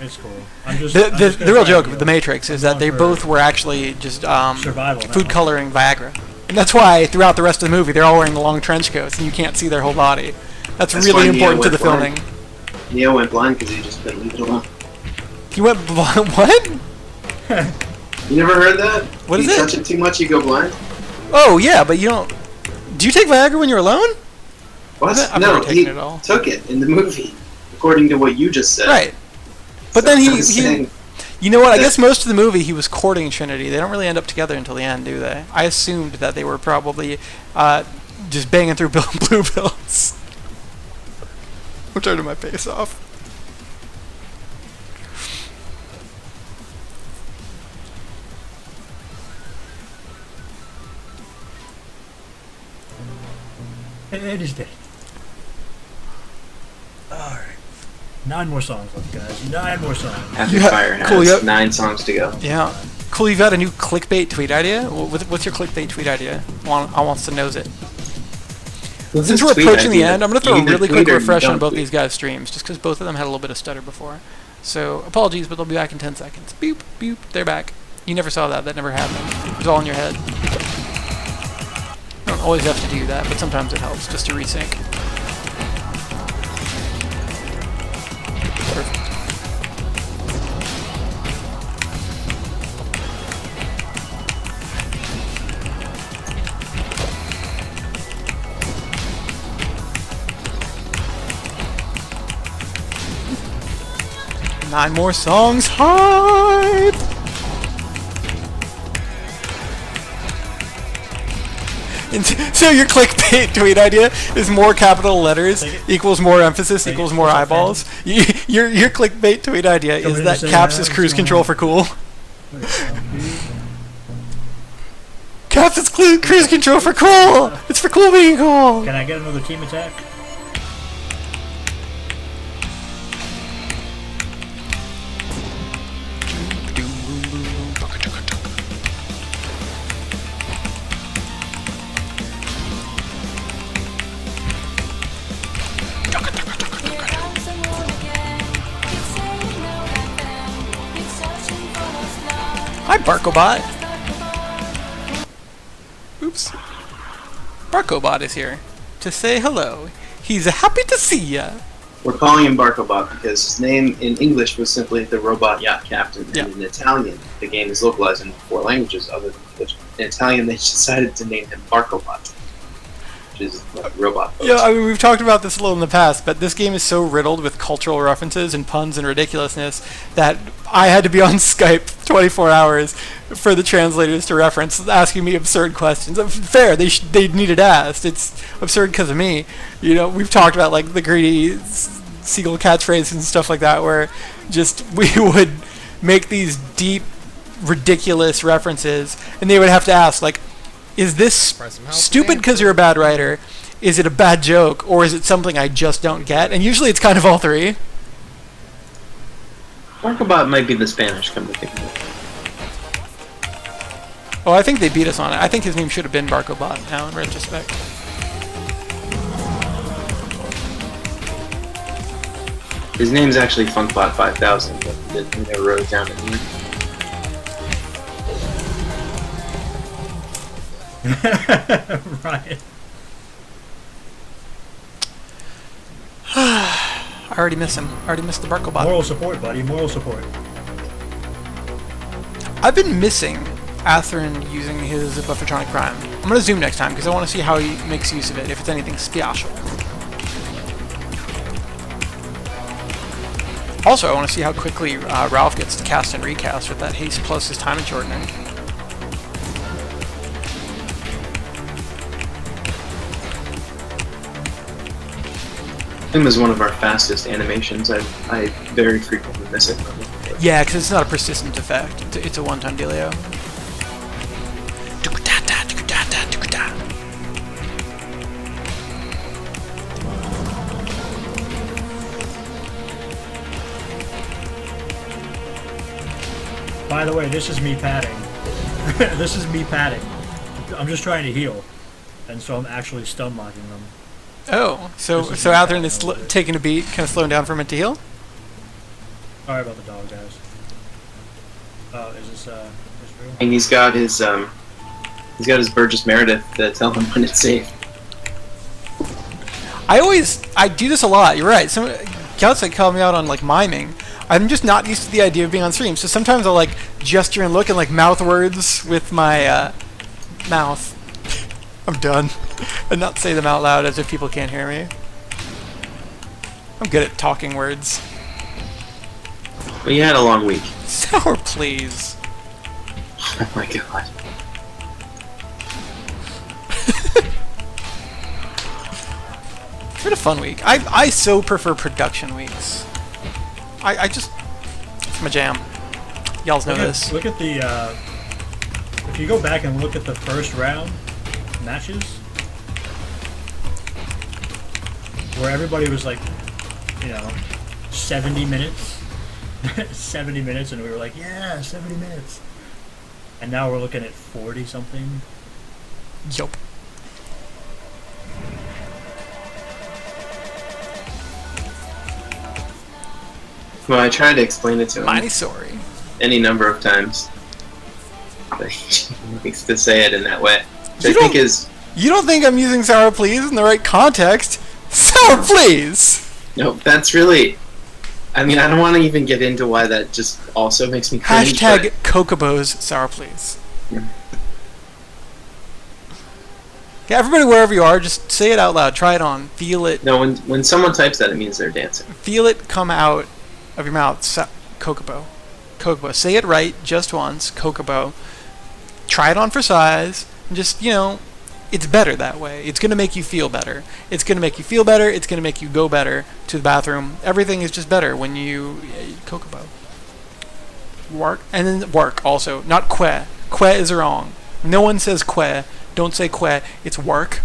S4: It's cool.
S1: The real joke of the Matrix is that they both were actually just food coloring Viagra. And that's why throughout the rest of the movie they're all wearing the long trench coats and you can't see their whole body. That's really important to the filming.
S2: Neo went blind because he just couldn't leave it alone.
S1: He went blind? What?
S2: You never heard that?
S1: What is it?
S2: You touch it too much, you go blind?
S1: Oh, yeah, but you don't... Do you take Viagra when you're alone?
S2: What?
S1: I've
S2: No,
S1: never taken it at all.
S2: Took it in the movie, according to what you just said.
S1: Right. But
S2: So
S1: then he you know what, I guess most of the movie he was courting Trinity. They don't really end up together until the end, do they? I assumed that they were probably just banging through blue pills. I'm turning my face off.
S4: It is dead. Alright. 9 more songs left, guys. 9 more songs.
S2: Happy Fire has
S1: cool,
S2: 9 songs to go.
S1: Yeah. Cool, you've got a new clickbait tweet idea? What's your clickbait tweet idea? I wants to knows it. Since we're approaching the end, I'm going to throw a really quick refresh on both these guys' streams, just because both of them had a little bit of stutter before. So, apologies, but they'll be back in 10 seconds. Boop, boop, they're back. You never saw that. That never happened. It was all in your head. You don't always have to do that, but sometimes it helps just to resync. Perfect. Nine more songs, hype! So your clickbait tweet idea is more capital letters equals more emphasis equals more eyeballs. Your clickbait tweet idea is that Caps is cruise control for cool. Caps is cruise control for cool! It's for cool being cool!
S4: Can I get another team attack?
S1: Hi, Barkobot. Oops. Barkobot is here to say hello. He's happy to see ya.
S2: We're calling him Barkobot because his name in English was simply the Robot Yacht Captain.
S1: Yeah.
S2: And in Italian, the game is localized in 4 languages other than English. In Italian, they decided to name him Barkobot, which is like robot boat.
S1: Yeah, I mean, we've talked about this a little in the past, but this game is so riddled with cultural references and puns and ridiculousness that I had to be on Skype 24 hours for the translators to reference, asking me absurd questions. Fair, they needed asked. It's absurd because of me. You know, we've talked about like the greedy seagull catchphrases and stuff like that, where just we would make these deep, ridiculous references, and they would have to ask, like, is this stupid because you're a bad writer? Is it a bad joke? Or is it something I just don't get? And usually it's kind of all three.
S2: Barkobot might be the Spanish, come to think of it.
S1: Oh, I think they beat us on it. I think his name should have been Barkobot now in retrospect.
S2: His name's actually Funkbot 5000, but they never wrote it down anywhere.
S4: Right.
S1: I already miss him. I already missed the Barkobot.
S4: Moral support, buddy. Moral support.
S1: I've been missing Atherin using his Buffertronic Prime. I'm going to zoom next time because I want to see how he makes use of it, if it's anything special. Also, I want to see how quickly Ralph gets to cast and recast with that haste plus his time and shortening.
S2: Him is one of our fastest animations. I very frequently miss it.
S1: Yeah, because it's not a persistent effect. It's a one-time dealio.
S4: By the way, this is me padding. This is me padding. I'm just trying to heal, and so I'm actually stun locking them.
S1: Oh, so Atherin is taking a beat, kind of slowing down for a minute to heal?
S4: Sorry about the dog, guys. Oh, is this real?
S2: And he's got his Burgess Meredith to tell him when it's safe.
S1: I do this a lot. You're right. Some Gauts like call me out on like miming. I'm just not used to the idea of being on stream. So sometimes I'll like gesture and look and like mouth words with my mouth. I'm done. And not say them out loud as if people can't hear me. I'm good at talking words.
S2: But you had a long week.
S1: Sour, please.
S2: Oh my god.
S1: It's been a fun week. I so prefer production weeks. I just... It's my jam. Y'all know this.
S4: Look at the... if you go back and look at the first round matches, where everybody was like, you know, 70 minutes. 70 minutes, and we were like, yeah, 70 minutes. And now we're looking at 40 something.
S1: Yup.
S2: Well, I tried to explain it to him
S1: Mighty sorry.
S2: any number of times. But he likes to say it in that way. Which I
S1: You
S2: think
S1: don't-
S2: is...
S1: You don't think I'm using sour please in the right context? Sour please!
S2: No, that's really... I mean, I don't want to even get into why that just also makes me cringe.
S1: Hashtag Kokobos sour please.
S2: Yeah.
S1: Yeah, everybody wherever you are, just say it out loud. Try it on. Feel it.
S2: No, when someone types that, it means they're dancing.
S1: Feel it come out of your mouth. Kokobo. Kokobo. Say it right just once. Kokobo. Try it on for size. And just, you know, it's better that way. It's going to make you feel better. It's going to make you feel better. It's going to make you go better to the bathroom. Everything is just better when you... Kokobo. Work. And then work also. Not que. Que is wrong. No one says que. Don't say que. It's work.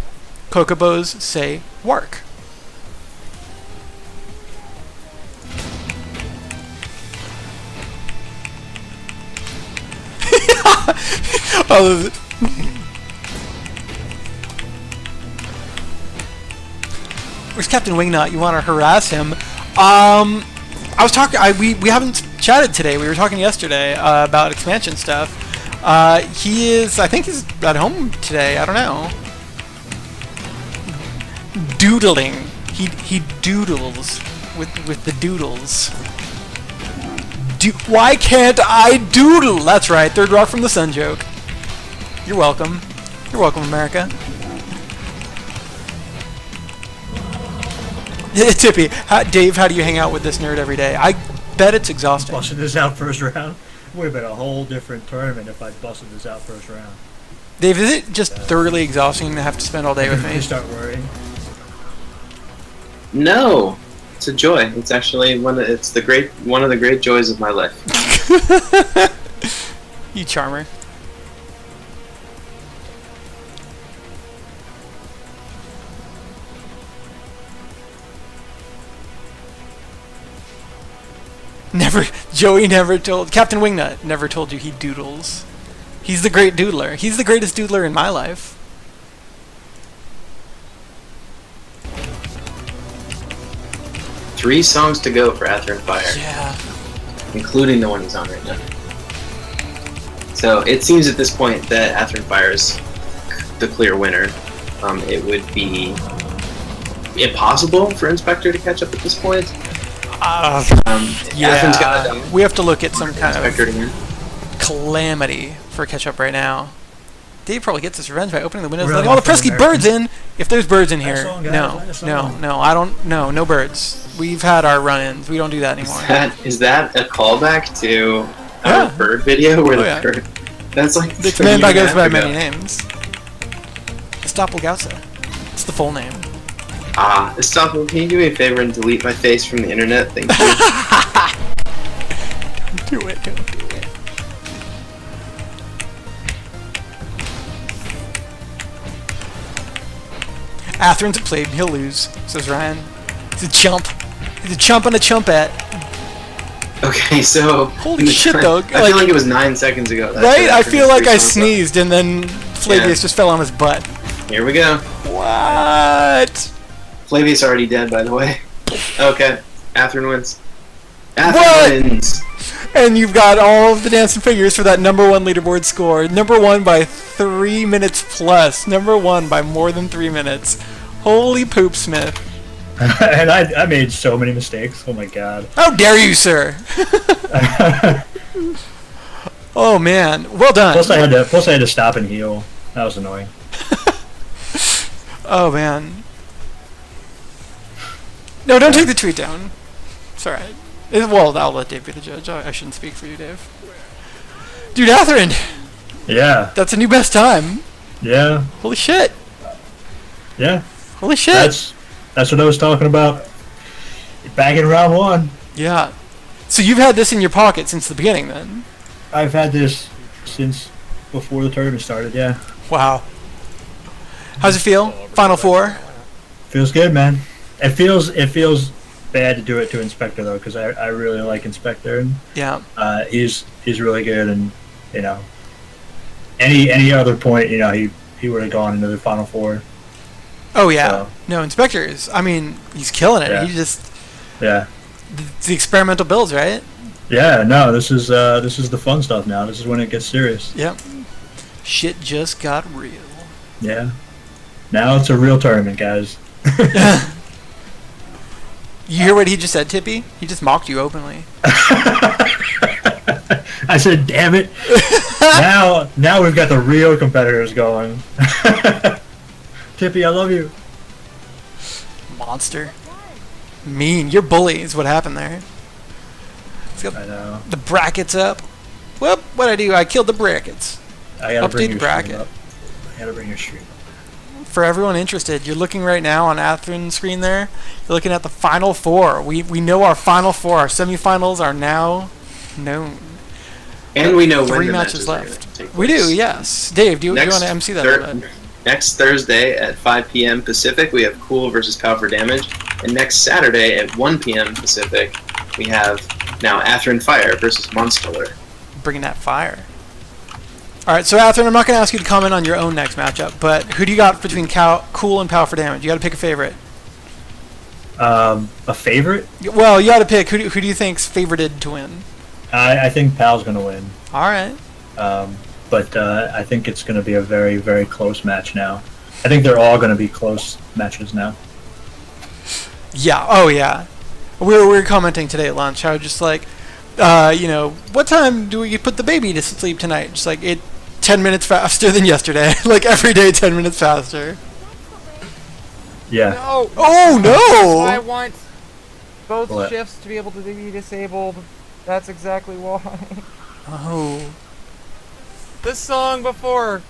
S1: Kokobos say work. Oh, where's Captain Wingnut? You want to harass him? I was talking. We haven't chatted today. We were talking yesterday about expansion stuff. He is. I think he's at home today. I don't know. Doodling. He doodles with the doodles. Why can't I doodle? That's right. Third rock from the sun joke. You're welcome. You're welcome, America. Tippy, Dave, how do you hang out with this nerd every day? I bet it's exhausting.
S4: Busted this out first round. It would have been a whole different tournament if I'd busted this out first round.
S1: Dave, is it just thoroughly exhausting to have to spend all day with me?
S4: You start worrying.
S2: No, it's a joy. It's actually one of the great joys of my life.
S1: You charmer. Joey never told, Captain Wingnut never told you he doodles. He's the great doodler. He's the greatest doodler in my life.
S2: Three songs to go for Ather and Fire,
S1: Yeah.
S2: including the one he's on right now. So it seems at this point that Ather and Fire is the clear winner. It would be impossible for Inspector to catch up at this point. Athens got it done.
S1: We have to look at some kind
S2: Inspector to win.
S1: of calamity for catch up right now. Dave probably gets his revenge by opening the windows,
S4: We're
S1: letting
S4: on
S1: all the
S4: for
S1: pesky
S4: American.
S1: birds in. If there's birds in here,
S4: song, guys,
S1: no,
S4: let us
S1: no,
S4: know.
S1: no, I don't, no birds. We've had our run-ins. We don't do that anymore.
S2: Is that a callback to
S1: Yeah.
S2: our bird video where
S1: Oh,
S2: the
S1: yeah.
S2: bird? That's like
S1: The
S2: a
S1: command
S2: year
S1: by
S2: and a
S1: goes
S2: half
S1: by
S2: ago.
S1: many names. Estopelgausa. It's the full name.
S2: Stop. Can you do me a favor and delete my face from the internet? Thank you.
S1: Do it, don't do it. Atherin's played, he'll lose, says Ryan. He's a chump. He's a chump and a chumpette.
S2: Okay, so
S1: Holy
S2: in the
S1: shit,
S2: time-
S1: though,
S2: I
S1: like-
S2: feel like it was 9 seconds ago. That's
S1: Right?
S2: it,
S1: I
S2: after
S1: feel
S2: the
S1: like
S2: three
S1: I
S2: songs
S1: sneezed and then Flavius
S2: Yeah.
S1: just fell on his butt.
S2: left. Here we go.
S1: What?
S2: Flavius already dead, by the way. Okay, Atherin wins.
S1: What?
S2: Atherin wins.
S1: And you've got all of the dancing figures for that number one leaderboard score. Number one by 3 minutes plus. Number one by more than 3 minutes. Holy poop, Smith.
S4: And I made so many mistakes. Oh my god.
S1: How dare you, sir? Oh man, well done.
S4: Plus I had to stop and heal. That was annoying.
S1: Oh man. No, don't take the tweet down. It's alright. Well, I'll let Dave be the judge. I shouldn't speak for you, Dave. Dude, Atherin,
S4: Yeah.
S1: that's a new best time.
S4: Yeah.
S1: Holy shit.
S4: Yeah.
S1: Holy shit.
S4: That's what I was talking about. Back in round one.
S1: Yeah. So you've had this in your pocket since the beginning, then?
S4: I've had this since before the tournament started, yeah.
S1: Wow. How's it feel? Final four?
S4: Feels good, man. It feels bad to do it to Inspector though, because I really like Inspector, and
S1: Yeah.
S4: He's really good, and you know, any other point, you know, he would have gone into the Final Four.
S1: Oh yeah.
S4: So,
S1: No, Inspector is. I mean, he's killing it.
S4: Yeah.
S1: He just
S4: yeah.
S1: the experimental builds, right?
S4: Yeah, no, this is the fun stuff now. This is when it gets serious.
S1: Yep. Shit just got real.
S4: Yeah. Now it's a real tournament, guys.
S1: You hear what he just said, Tippy? He just mocked you openly.
S4: I said, damn it. now we've got the real competitors going. Tippy, I love you.
S1: Monster. Mean. You're bully is what happened there. Let's get
S4: I know.
S1: the brackets up. Whoop, what'd I do? I killed the brackets.
S4: I gotta bring
S1: Update
S4: your
S1: bracket.
S4: stream up. I gotta bring your stream up.
S1: For everyone interested, you're looking right now on Atherin's screen there. You're looking at the Final Four. We know our Final Four. Our semifinals are now known.
S2: And we know when
S1: 3
S2: the
S1: matches
S2: matches are
S1: left.
S2: gonna take
S1: We
S2: place.
S1: do, yes. Dave, do you want to MC that a little bit?
S2: Next Thursday at 5 p.m. Pacific, we have Cool versus Power for Damage. And next Saturday at 1 p.m. Pacific, we have now Atherin Fire versus Monster.
S1: Bringing that fire. All right, so Atherin, I'm not going to ask you to comment on your own next matchup, but who do you got between Cool and Power for Damage? You got to pick a favorite.
S4: A favorite?
S1: Well, you got to pick. Who do you think's favorited to win?
S4: I think Pal's gonna win.
S1: All right.
S4: But I think it's gonna be a very, very close match now. I think they're all gonna be close matches now.
S1: Yeah. Oh, yeah. We were commenting today at lunch. I was just like, you know, what time do we put the baby to sleep tonight? Just like 10 minutes faster than yesterday. Like every day, 10 minutes faster.
S4: Yeah.
S5: No.
S1: Oh no!
S5: I want both
S4: What?
S5: shifts to be able to be disabled. That's exactly why.
S1: Oh.
S5: The song before.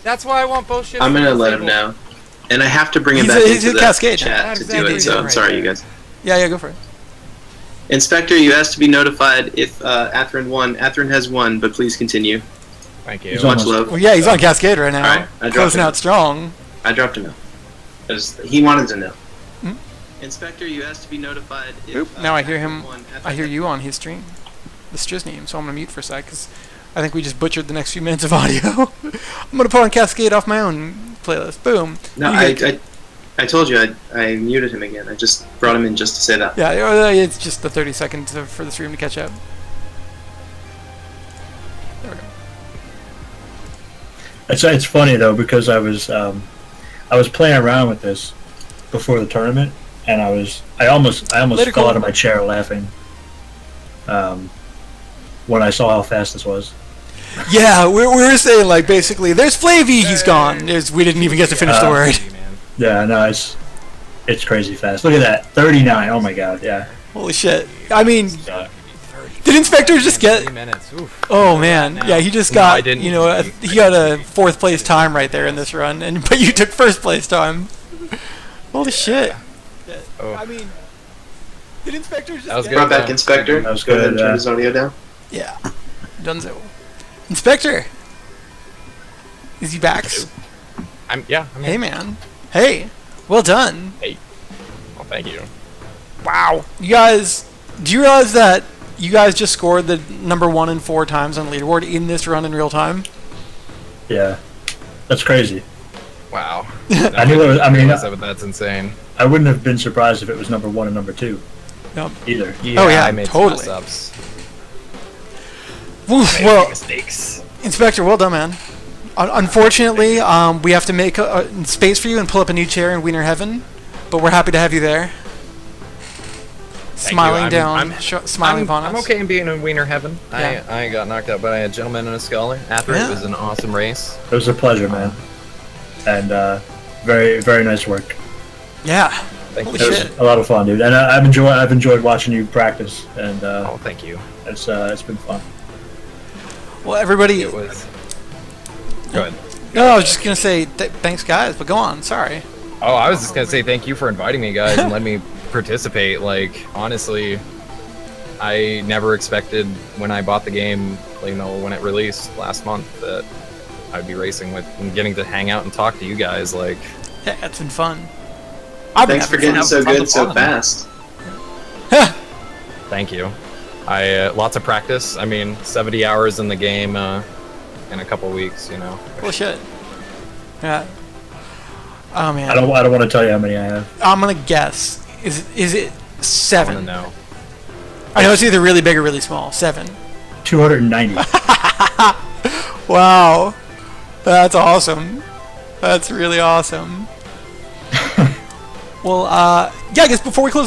S5: That's why I want both shifts.
S2: I'm
S5: to be
S2: gonna let
S5: disabled.
S2: him know. And I have to bring him
S1: He's
S2: back
S1: a- he's
S2: into
S1: a
S2: the
S1: Cascade.
S2: chat to do
S5: Exactly
S2: it, so I'm
S5: right
S2: sorry,
S5: there.
S2: you guys.
S1: Yeah, go for it.
S2: Inspector, you asked to be notified if Atherin won. Atherin has won, but please continue.
S5: Thank you.
S4: He's
S2: Much
S4: almost-
S2: love.
S1: Well, yeah, he's on Cascade right now.
S2: All right, I dropped
S1: Closing
S2: him.
S1: out strong.
S2: I dropped him out. He wanted to know.
S1: Hmm?
S2: Inspector, you asked to be notified if
S1: Oop, now I hear him.
S2: Atherin won.
S1: I hear you on his stream. The Striz name, so I'm gonna mute for a sec because I think we just butchered the next few minutes of audio. I'm gonna put on Cascade off my own playlist. Boom.
S2: No,
S1: You get-
S2: I told you I muted him again. I just brought him in just to say that.
S1: Yeah, it's just the 30 seconds for the stream to catch up. There we go.
S4: It's funny though, because I was playing around with this before the tournament, and I almost
S1: Let it
S4: fell
S1: go.
S4: out of my chair laughing when I saw how fast this was.
S1: Yeah, we were saying like basically, there's Flavy, he's gone. We didn't even get to finish the word.
S4: Yeah, no, it's crazy fast. Look at that, 39. Oh my god, yeah.
S1: Holy shit! I mean,
S4: Uh,
S1: did Inspector just get?
S5: 3 minutes. Oof.
S1: Oh man, yeah, he just
S5: No, I
S1: got.
S5: didn't.
S1: You know, he got a 4th place time right there in this run, but you took 1st place time. Holy shit!
S5: Oh.
S1: I mean, did Inspector just?
S5: That was
S1: get-
S5: good.
S2: Brought back Inspector.
S4: That was
S2: Go ahead and
S4: good,
S2: turn his audio down.
S1: Yeah, Dunzo. Inspector, is he back?
S5: I'm
S1: Hey man, hey, well done.
S5: Well, thank you.
S1: Wow, you guys, do you realize that you guys just scored the number 1 and 4 times on leaderboard in this run in real time?
S4: yeah, that's crazy.
S5: Wow.
S4: I knew it was. I mean,
S5: that's insane.
S4: I wouldn't have been surprised if it was number 1 and number 2
S1: Yep.
S4: either.
S1: Oh, yeah,
S5: I made
S1: totally.
S5: some mess-ups.
S1: Woof,
S5: Made
S1: well,
S5: mistakes.
S1: Inspector, well done, man. Unfortunately, we have to make a space for you and pull up a new chair in Wiener Heaven, but we're happy to have you there. Smiling
S5: I'm-
S1: down,
S5: I'm-
S1: smiling upon us.
S5: I'm okay in being in Wiener Heaven.
S1: Yeah.
S5: I got knocked out by a gentleman and a scholar. After
S1: Yeah.
S5: it was an awesome race.
S4: It was a pleasure, man, and very, very nice work.
S1: Yeah.
S5: Thank
S1: Holy
S5: you.
S4: It was
S1: shit.
S4: a lot of fun, dude, and I've enjoyed watching you practice, and
S5: Oh, thank you.
S4: it's been fun.
S1: Well, everybody.
S5: It was. Go ahead.
S1: No, I was just gonna say thanks, guys, but go on. Sorry.
S5: Oh, I was just gonna say thank you for inviting me, guys, and letting me participate. Like, honestly, I never expected when I bought the game, you know, when it released last month, that I'd be racing with and getting to hang out and talk to you guys. Like,
S1: Yeah, it's been fun. I've been
S2: Thanks for
S1: having
S2: getting
S1: fun.
S2: so
S5: Tons
S2: good
S5: of
S2: so
S5: fun.
S2: fast.
S5: Thank you. I lots of practice. I mean, 70 hours in the game in a couple weeks. You know.
S1: Well, shit. Yeah. Oh man.
S4: I don't want to tell you how many I have.
S1: I'm gonna guess. Is it 7?
S5: I want to know.
S1: I know it's either really big or really small. 7.
S4: 290.
S1: Wow. That's awesome. That's really awesome. Well, yeah, I guess before we close